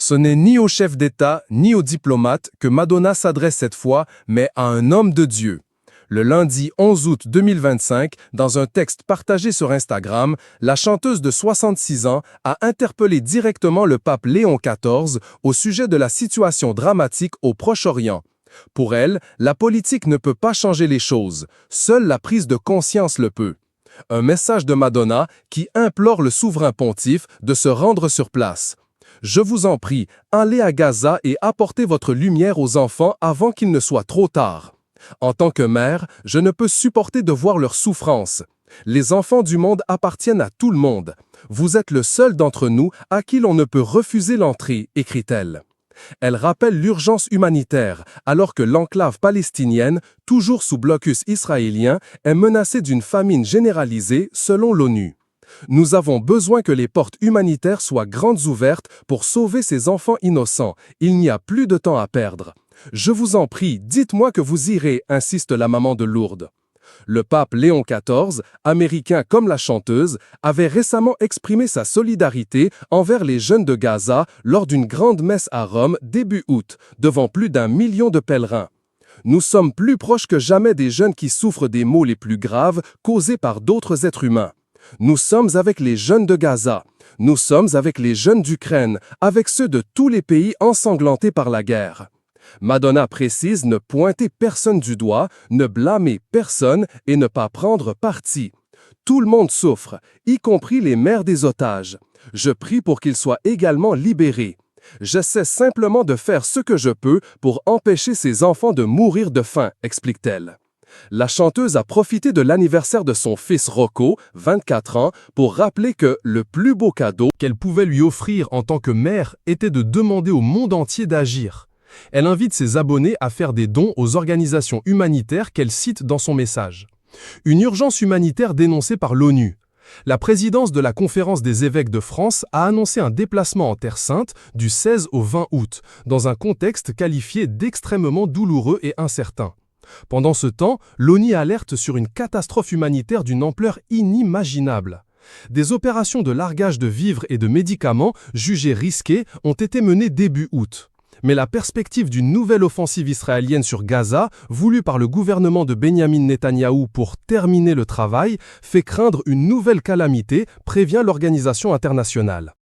Ce n'est ni au chef d'État ni aux diplomates que Madonna s'adresse cette fois, mais à un homme de Dieu. Le lundi 11 août 2025, dans un texte partagé sur Instagram, la chanteuse de 66 ans a interpellé directement le pape Léon XIV au sujet de la situation dramatique au Proche-Orient. Pour elle, la politique ne peut pas changer les choses, seule la prise de conscience le peut. Un message de Madonna qui implore le souverain pontife de se rendre sur place. « Je vous en prie, allez à Gaza et apportez votre lumière aux enfants avant qu'il ne soit trop tard. En tant que mère, je ne peux supporter de voir leur souffrance. Les enfants du monde appartiennent à tout le monde. Vous êtes le seul d'entre nous à qui l'on ne peut refuser l'entrée, écrit-elle. Elle rappelle l'urgence humanitaire, alors que l'enclave palestinienne, toujours sous blocus israélien, est menacée d'une famine généralisée selon l'ONU. Nous avons besoin que les portes humanitaires soient grandes ouvertes pour sauver ces enfants innocents. Il n'y a plus de temps à perdre. Je vous en prie, dites-moi que vous irez, insiste la maman de Lourdes. Le pape Léon XIV, américain comme la chanteuse, avait récemment exprimé sa solidarité envers les jeunes de Gaza lors d'une grande messe à Rome début août, devant plus d'1 million de pèlerins. Nous sommes plus proches que jamais des jeunes qui souffrent des maux les plus graves causés par d'autres êtres humains. Nous sommes avec les jeunes de Gaza. Nous sommes avec les jeunes d'Ukraine, avec ceux de tous les pays ensanglantés par la guerre. Madonna précise ne pointer personne du doigt, ne blâmer personne et ne pas prendre parti. Tout le monde souffre, y compris les mères des otages. Je prie pour qu'ils soient également libérés. J'essaie simplement de faire ce que je peux pour empêcher ces enfants de mourir de faim, explique-t-elle. La chanteuse a profité de l'anniversaire de son fils Rocco, 24 ans, pour rappeler que le plus beau cadeau qu'elle pouvait lui offrir en tant que mère était de demander au monde entier d'agir. Elle invite ses abonnés à faire des dons aux organisations humanitaires qu'elle cite dans son message. Une urgence humanitaire dénoncée par l'ONU. La présidence de la Conférence des évêques de France a annoncé un déplacement en Terre Sainte du 16 au 20 août, dans un contexte qualifié d'extrêmement douloureux et incertain. Pendant ce temps, l'ONU alerte sur une catastrophe humanitaire d'une ampleur inimaginable. Des opérations de largage de vivres et de médicaments jugées risquées ont été menées début août. Mais la perspective d'une nouvelle offensive israélienne sur Gaza, voulue par le gouvernement de Benyamin Netanyahou pour terminer le travail, fait craindre une nouvelle calamité, prévient l'organisation internationale.